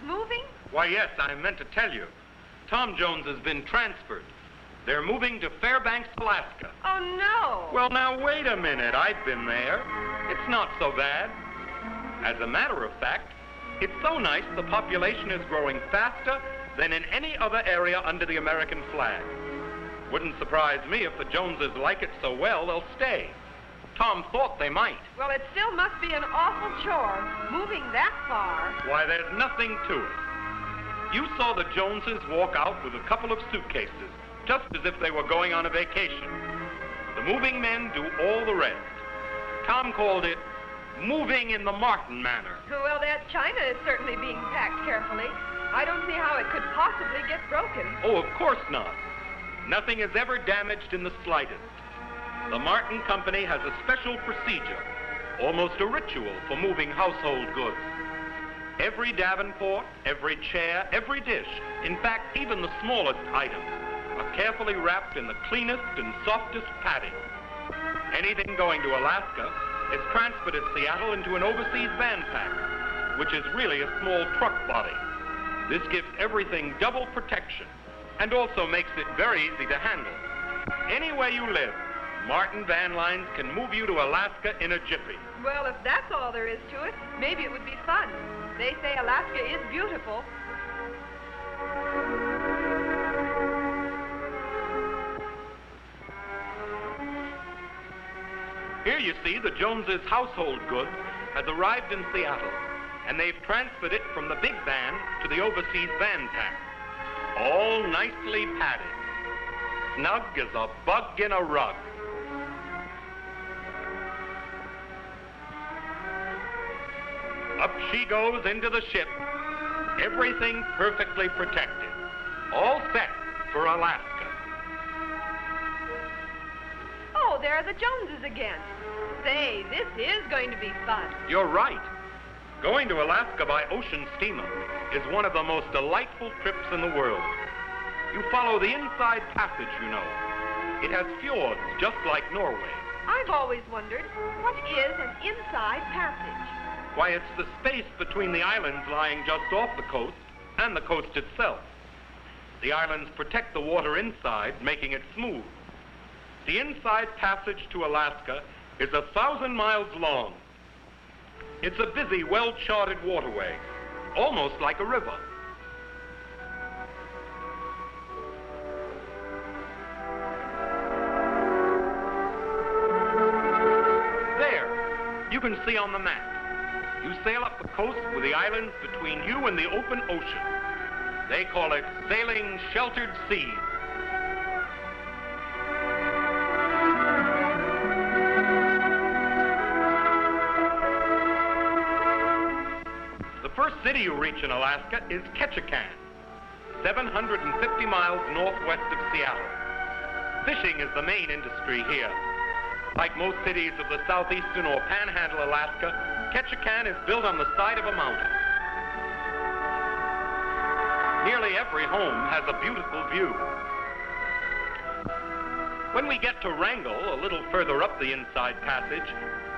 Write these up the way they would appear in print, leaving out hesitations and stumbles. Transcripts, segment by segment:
moving? Why, yes, I meant to tell you. Tom Jones has been transferred. They're moving to Fairbanks, Alaska. Oh, no. Well, now, wait a minute. I've been there. It's not so bad. As a matter of fact, it's so nice the population is growing faster than in any other area under the American flag. Wouldn't surprise me if the Joneses like it so well they'll stay. Tom thought they might. Well, it still must be an awful chore, moving that far. Why, there's nothing to it. You saw the Joneses walk out with a couple of suitcases, just as if they were going on a vacation. The moving men do all the rest. Tom called it moving in the Martin manner. Well, that china is certainly being packed carefully. I don't see how it could possibly get broken. Oh, of course not. Nothing is ever damaged in the slightest. The Martin Company has a special procedure, almost a ritual for moving household goods. Every davenport, every chair, every dish, in fact, even the smallest items, are carefully wrapped in the cleanest and softest padding. Anything going to Alaska is transferred at Seattle into an overseas van pack, which is really a small truck body. This gives everything double protection and also makes it very easy to handle. Anywhere you live, Martin Van Lines can move you to Alaska in a jiffy. Well, if that's all there is to it, maybe it would be fun. They say Alaska is beautiful. Here you see the Joneses' household goods has arrived in Seattle, and they've transferred it from the big van to the overseas van pack. All nicely padded. Snug as a bug in a rug. Up she goes into the ship, everything perfectly protected. All set for Alaska. Oh, there are the Joneses again. Say, this is going to be fun. You're right. Going to Alaska by ocean steamer is one of the most delightful trips in the world. You follow the inside passage, you know. It has fjords just like Norway. I've always wondered, what is an inside passage? Why, it's the space between the islands lying just off the coast and the coast itself. The islands protect the water inside, making it smooth. The inside passage to Alaska is 1,000 miles long. It's a busy, well-charted waterway, almost like a river. There, you can see on the map. You sail up the coast with the islands between you and the open ocean. They call it sailing sheltered seas. The first city you reach in Alaska is Ketchikan, 750 miles northwest of Seattle. Fishing is the main industry here. Like most cities of the southeastern or panhandle Alaska, Ketchikan is built on the side of a mountain. Nearly every home has a beautiful view. When we get to Wrangell, a little further up the inside passage,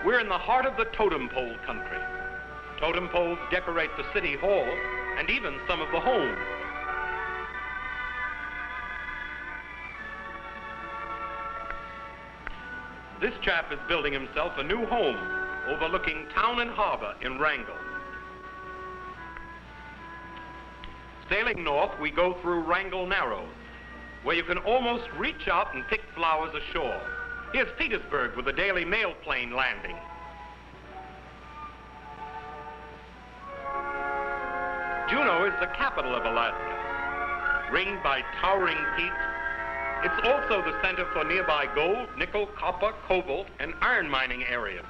we're in the heart of the totem pole country. Totem poles decorate the city hall and even some of the homes. This chap is building himself a new home overlooking town and harbor in Wrangell. Sailing north, we go through Wrangell Narrows, where you can almost reach out and pick flowers ashore. Here's Petersburg with the Daily Mail plane landing. Juneau is the capital of Alaska. Ringed by towering peaks, it's also the center for nearby gold, nickel, copper, cobalt, and iron mining areas.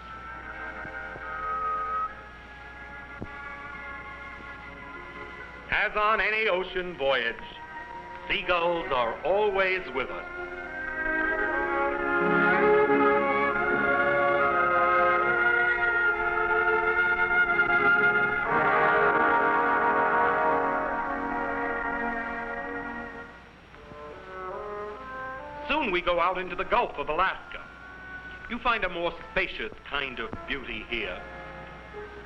As on any ocean voyage, seagulls are always with us. Soon we go out into the Gulf of Alaska. You find a more spacious kind of beauty here.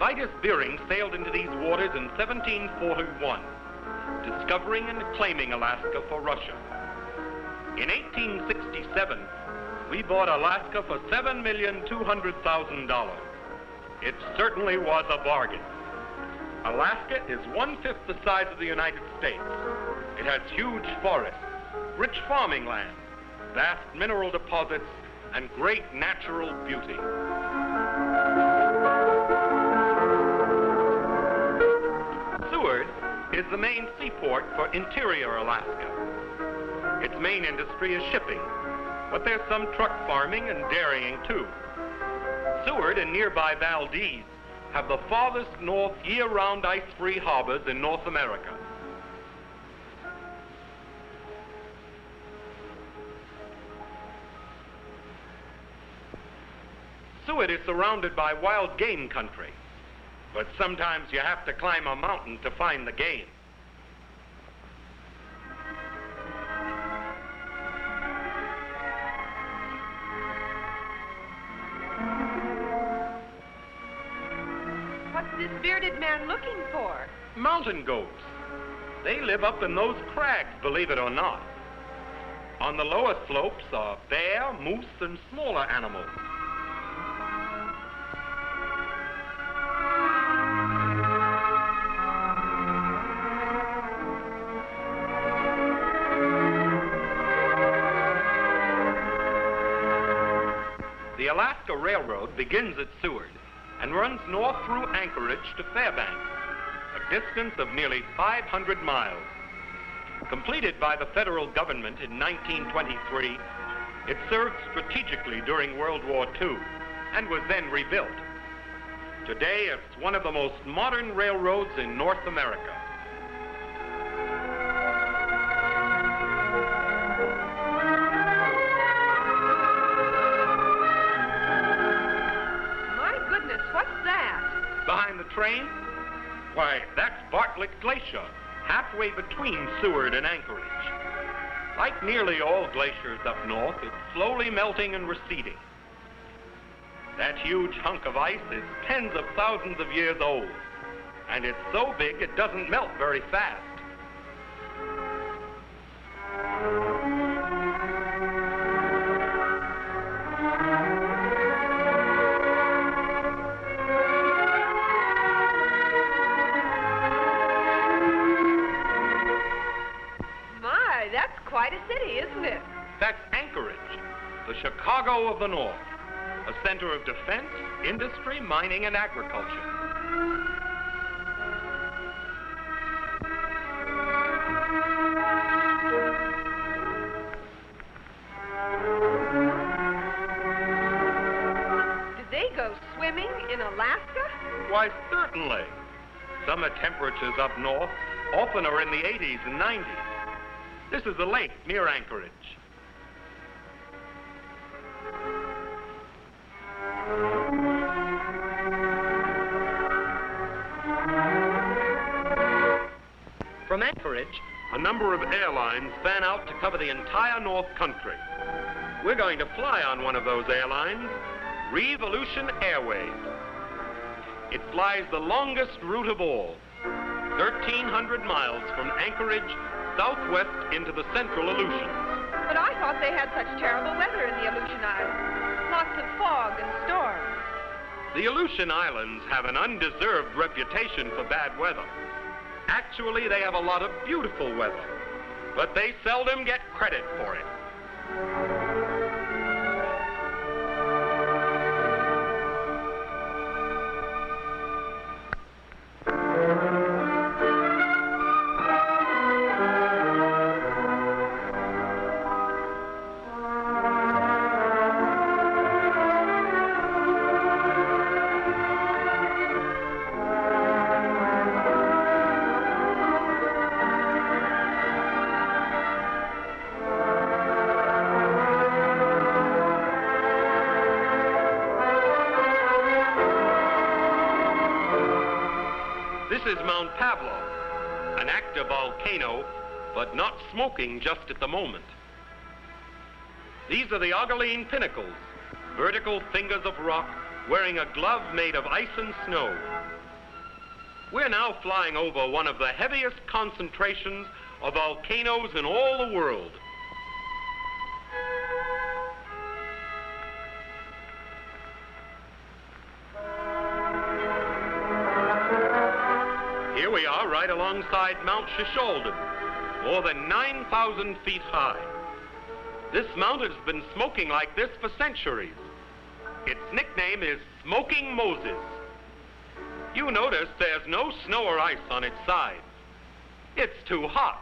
Vitus Bering sailed into these waters in 1741, discovering and claiming Alaska for Russia. In 1867, we bought Alaska for $7,200,000. It certainly was a bargain. Alaska is 1/5 the size of the United States. It has huge forests, rich farming land, vast mineral deposits, and great natural beauty. Seward is the main seaport for interior Alaska. Its main industry is shipping, but there's some truck farming and dairying too. Seward and nearby Valdez have the farthest north year-round ice-free harbors in North America. Seward is surrounded by wild game country, but sometimes you have to climb a mountain to find the game. What's this bearded man looking for? Mountain goats. They live up in those crags, believe it or not. On the lower slopes are bear, moose, and smaller animals. The Alaska Railroad begins at Seward and runs north through Anchorage to Fairbanks, a distance of nearly 500 miles. Completed by the federal government in 1923, it served strategically during World War II and was then rebuilt. Today, it's one of the most modern railroads in North America. Behind the train? Why, that's Bartlett Glacier, halfway between Seward and Anchorage. Like nearly all glaciers up north, it's slowly melting and receding. That huge hunk of ice is tens of thousands of years old, and it's so big it doesn't melt very fast. Quite a city, isn't it? That's Anchorage, the Chicago of the North, a center of defense, industry, mining, and agriculture. Did they go swimming in Alaska? Why, certainly. Summer temperatures up north often are in the 80s and 90s. This is a lake near Anchorage. From Anchorage, a number of airlines fan out to cover the entire North Country. We're going to fly on one of those airlines, Revolution Airways. It flies the longest route of all, 1,300 miles from Anchorage southwest into the central Aleutians. But I thought they had such terrible weather in the Aleutian Islands. Lots of fog and storms. The Aleutian Islands have an undeserved reputation for bad weather. Actually, they have a lot of beautiful weather, but they seldom get credit for it. This is Mount Pablo, an active volcano, but not smoking just at the moment. These are the Ogallene Pinnacles, vertical fingers of rock wearing a glove made of ice and snow. We're now flying over one of the heaviest concentrations of volcanoes in all the world. Here we are right alongside Mount Shishaldin, more than 9,000 feet high. This mount has been smoking like this for centuries. Its nickname is Smoking Moses. You notice there's no snow or ice on its sides. It's too hot.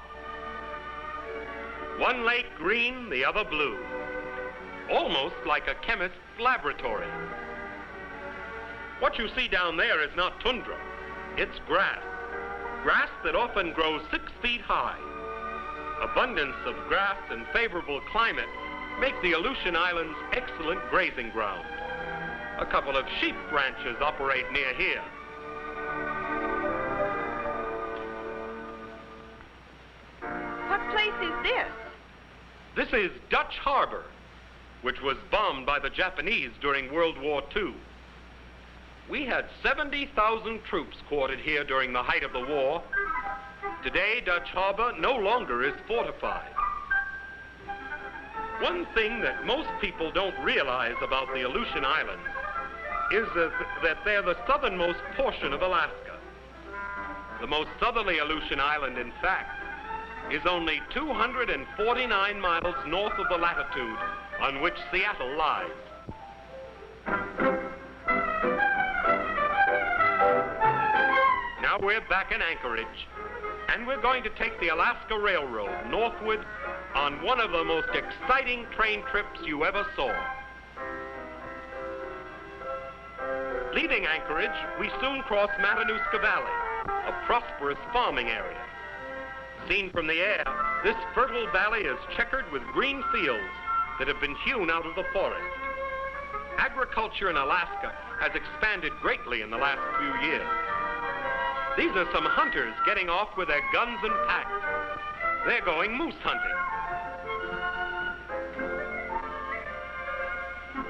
One lake green, the other blue. Almost like a chemist's laboratory. What you see down there is not tundra. It's grass. Grass that often grows 6 feet high. Abundance of grass and favorable climate make the Aleutian Islands excellent grazing ground. A couple of sheep ranches operate near here. What place is this? This is Dutch Harbor, which was bombed by the Japanese during World War II. We had 70,000 troops quartered here during the height of the war. Today, Dutch Harbor no longer is fortified. One thing that most people don't realize about the Aleutian Islands is that they're the southernmost portion of Alaska. The most southerly Aleutian Island, in fact, is only 249 miles north of the latitude on which Seattle lies. Now we're back in Anchorage, and we're going to take the Alaska Railroad northward on one of the most exciting train trips you ever saw. Leaving Anchorage, we soon cross Matanuska Valley, a prosperous farming area. Seen from the air, this fertile valley is checkered with green fields that have been hewn out of the forest. Agriculture in Alaska has expanded greatly in the last few years. These are some hunters getting off with their guns and packs. They're going moose hunting.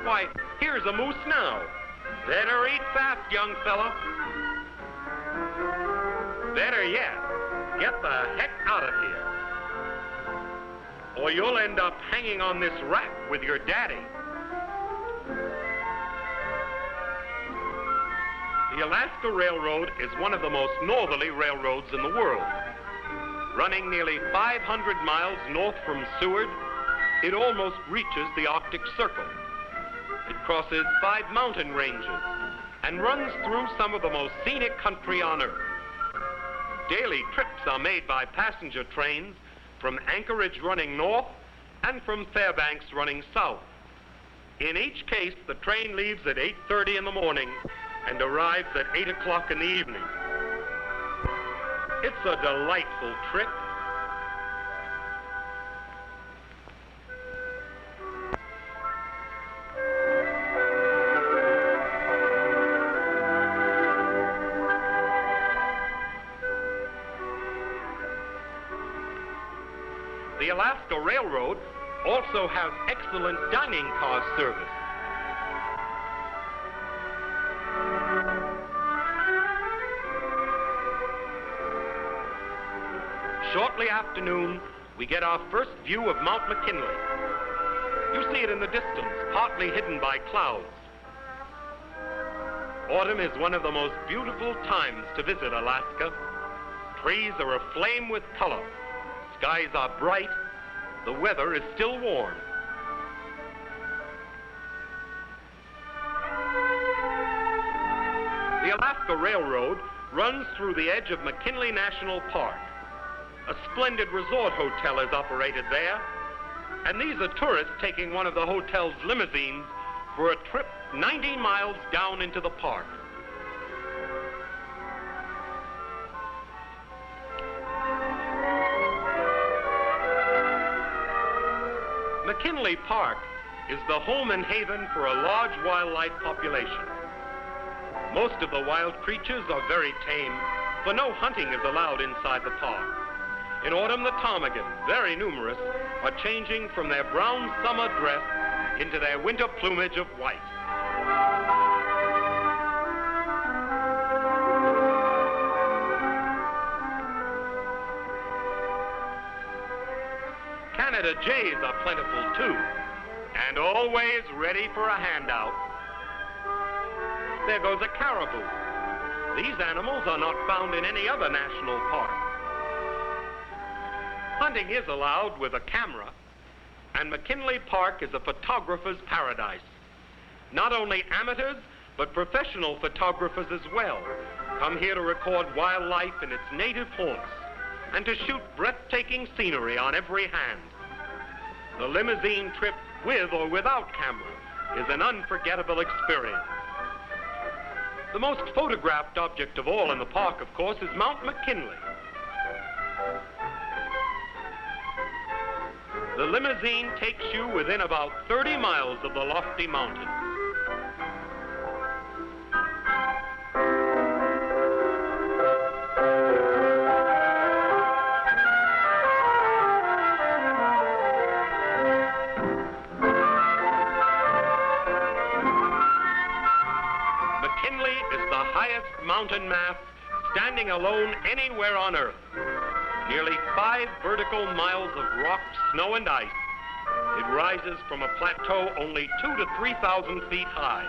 Why, here's a moose now. Better eat fast, young fella. Better yet, get the heck out of here. Or you'll end up hanging on this rack with your daddy. The Alaska Railroad is one of the most northerly railroads in the world. Running nearly 500 miles north from Seward, it almost reaches the Arctic Circle. It crosses 5 mountain ranges and runs through some of the most scenic country on Earth. Daily trips are made by passenger trains from Anchorage running north and from Fairbanks running south. In each case, the train leaves at 8:30 in the morning and arrives at 8 o'clock in the evening. It's a delightful trip. The Alaska Railroad also has excellent dining car service. Shortly after noon, we get our first view of Mount McKinley. You see it in the distance, partly hidden by clouds. Autumn is one of the most beautiful times to visit Alaska. Trees are aflame with color. Skies are bright. The weather is still warm. The Alaska Railroad runs through the edge of McKinley National Park. A splendid resort hotel is operated there, and these are tourists taking one of the hotel's limousines for a trip 90 miles down into the park. McKinley Park is the home and haven for a large wildlife population. Most of the wild creatures are very tame, for no hunting is allowed inside the park. In autumn, the ptarmigan, very numerous, are changing from their brown summer dress into their winter plumage of white. Canada jays are plentiful too, and always ready for a handout. There goes a caribou. These animals are not found in any other national park. Hunting is allowed with a camera, and McKinley Park is a photographer's paradise. Not only amateurs, but professional photographers as well come here to record wildlife in its native haunts and to shoot breathtaking scenery on every hand. The limousine trip with or without camera is an unforgettable experience. The most photographed object of all in the park, of course, is Mount McKinley. The limousine takes you within about 30 miles of the lofty mountain. McKinley is the highest mountain mass standing alone anywhere on Earth. Nearly 5 vertical miles of rock, snow, and ice. It rises from a plateau only 2,000 to 3,000 feet high.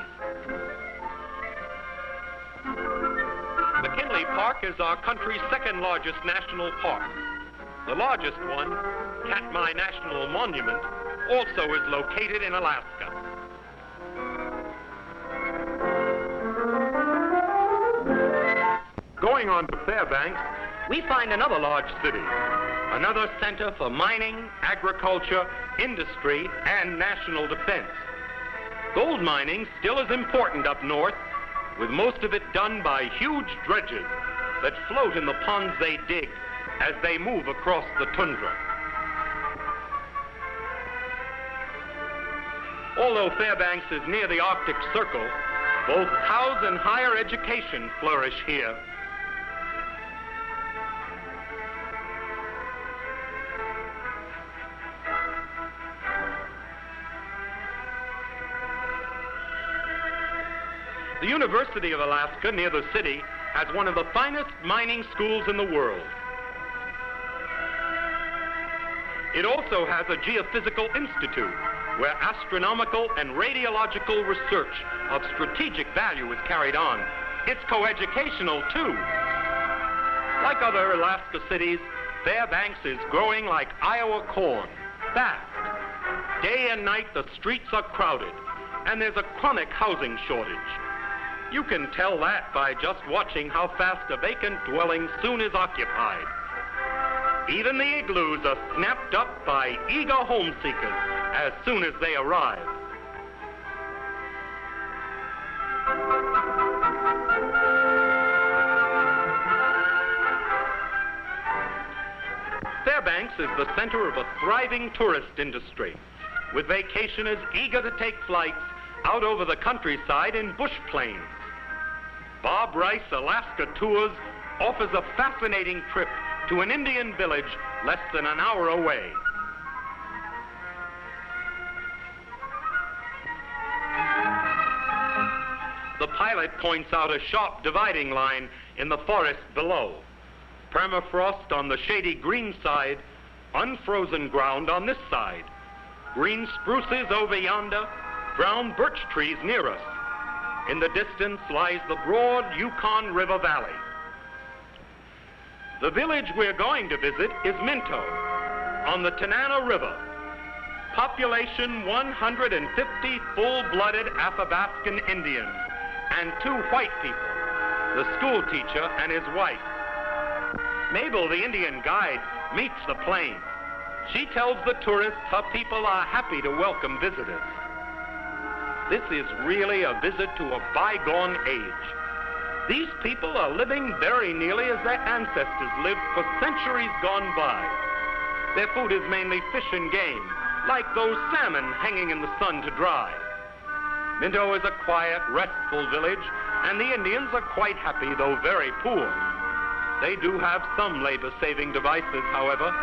McKinley Park is our country's second largest national park. The largest one, Katmai National Monument, also is located in Alaska. Going on to Fairbanks, we find another large city, another center for mining, agriculture, industry, and national defense. Gold mining still is important up north, with most of it done by huge dredges that float in the ponds they dig as they move across the tundra. Although Fairbanks is near the Arctic Circle, both cows and higher education flourish here. The University of Alaska, near the city, has one of the finest mining schools in the world. It also has a geophysical institute where astronomical and radiological research of strategic value is carried on. It's coeducational, too. Like other Alaska cities, Fairbanks is growing like Iowa corn, fast. Day and night, the streets are crowded, and there's a chronic housing shortage. You can tell that by just watching how fast a vacant dwelling soon is occupied. Even the igloos are snapped up by eager home seekers as soon as they arrive. Fairbanks is the center of a thriving tourist industry, with vacationers eager to take flights out over the countryside in bush plains. Bob Rice Alaska Tours offers a fascinating trip to an Indian village less than an hour away. The pilot points out a sharp dividing line in the forest below. Permafrost on the shady green side, unfrozen ground on this side. Green spruces over yonder, brown birch trees near us. In the distance lies the broad Yukon River Valley. The village we're going to visit is Minto, on the Tanana River. Population 150 full-blooded Athabascan Indians and 2 white people, the school teacher and his wife. Mabel, the Indian guide, meets the plane. She tells the tourists her people are happy to welcome visitors. This is really a visit to a bygone age. These people are living very nearly as their ancestors lived for centuries gone by. Their food is mainly fish and game, like those salmon hanging in the sun to dry. Minto is a quiet, restful village, and the Indians are quite happy, though very poor. They do have some labor-saving devices, however,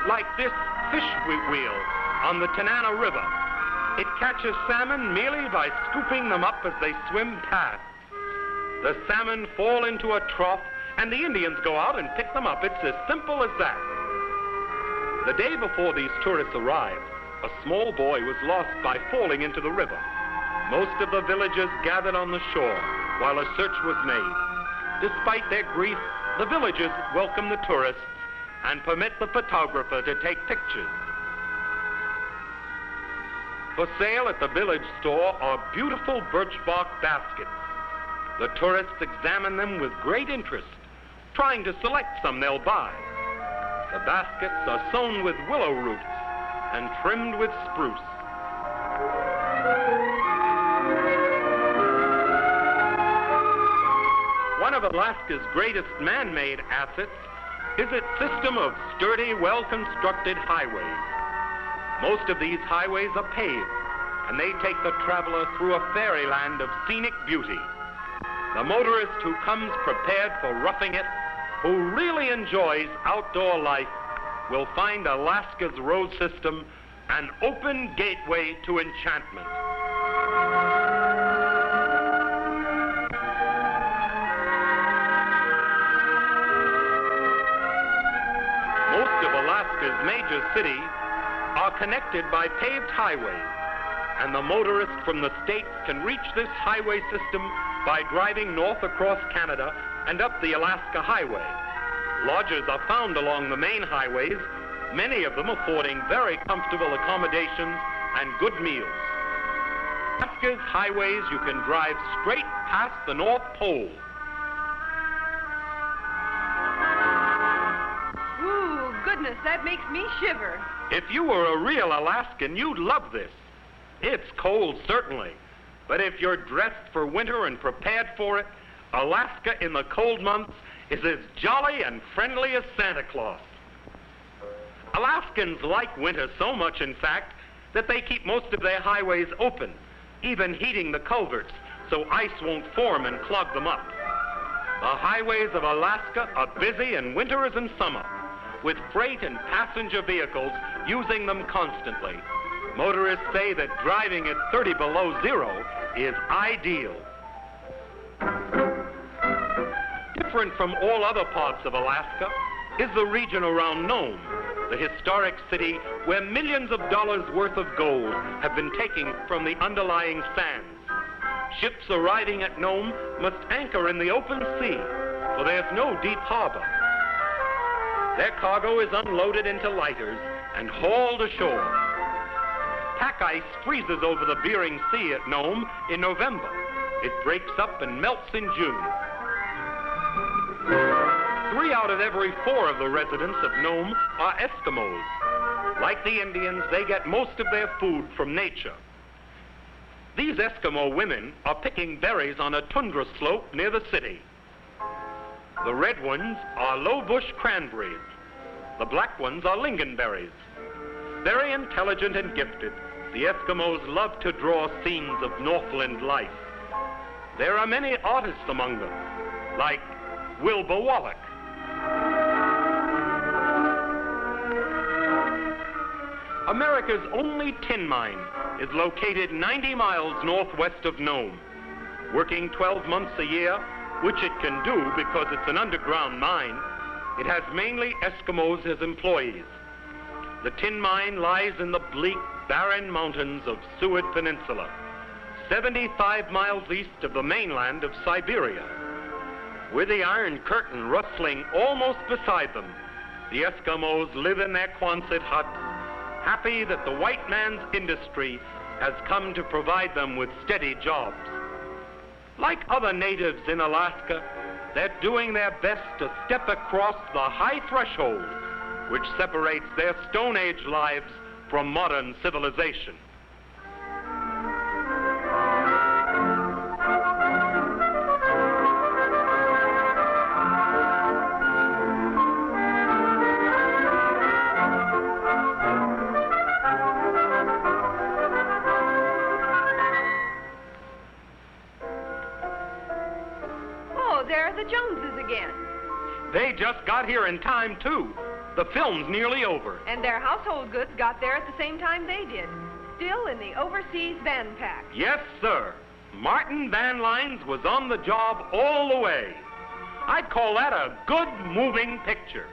like this fish wheel on the Tanana River. It catches salmon merely by scooping them up as they swim past. The salmon fall into a trough, and the Indians go out and pick them up. It's as simple as that. The day before these tourists arrived, a small boy was lost by falling into the river. Most of the villagers gathered on the shore while a search was made. Despite their grief, the villagers welcome the tourists and permit the photographer to take pictures. For sale at the village store are beautiful birch bark baskets. The tourists examine them with great interest, trying to select some they'll buy. The baskets are sewn with willow roots and trimmed with spruce. One of Alaska's greatest man-made assets is its system of sturdy, well-constructed highways. Most of these highways are paved, and they take the traveler through a fairyland of scenic beauty. The motorist who comes prepared for roughing it, who really enjoys outdoor life, will find Alaska's road system an open gateway to enchantment. Most of Alaska's major cities are connected by paved highways, and the motorist from the States can reach this highway system by driving north across Canada and up the Alaska Highway. Lodges are found along the main highways, many of them affording very comfortable accommodations and good meals. Alaska's highways you can drive straight past the North Pole. Ooh, goodness, that makes me shiver. If you were a real Alaskan, you'd love this. It's cold, certainly, but if you're dressed for winter and prepared for it, Alaska in the cold months is as jolly and friendly as Santa Claus. Alaskans like winter so much, in fact, that they keep most of their highways open, even heating the culverts so ice won't form and clog them up. The highways of Alaska are busy in winter as in summer, with freight and passenger vehicles using them constantly. Motorists say that driving at 30 below zero is ideal. Different from all other parts of Alaska is the region around Nome, the historic city where millions of dollars worth of gold have been taken from the underlying sands. Ships arriving at Nome must anchor in the open sea, for there's no deep harbor. Their cargo is unloaded into lighters and hauled ashore. Pack ice freezes over the Bering Sea at Nome in November. It breaks up and melts in June. 3 out of every 4 of the residents of Nome are Eskimos. Like the Indians, they get most of their food from nature. These Eskimo women are picking berries on a tundra slope near the city. The red ones are low bush cranberries. The black ones are lingonberries. Very intelligent and gifted, the Eskimos love to draw scenes of Northland life. There are many artists among them, like Wilbur Wallach. America's only tin mine is located 90 miles northwest of Nome. Working 12 months a year, which it can do because it's an underground mine, it has mainly Eskimos as employees. The tin mine lies in the bleak, barren mountains of Seward Peninsula, 75 miles east of the mainland of Siberia. With the Iron Curtain rustling almost beside them, the Eskimos live in their Quonset huts, happy that the white man's industry has come to provide them with steady jobs. Like other natives in Alaska, they're doing their best to step across the high threshold which separates their Stone Age lives from modern civilization. Oh, there are the Joneses again. They just got here in time, too. The film's nearly over. And their household goods got there at the same time they did. Still in the overseas van pack. Yes, sir. Martin Van Lines was on the job all the way. I'd call that a good moving picture.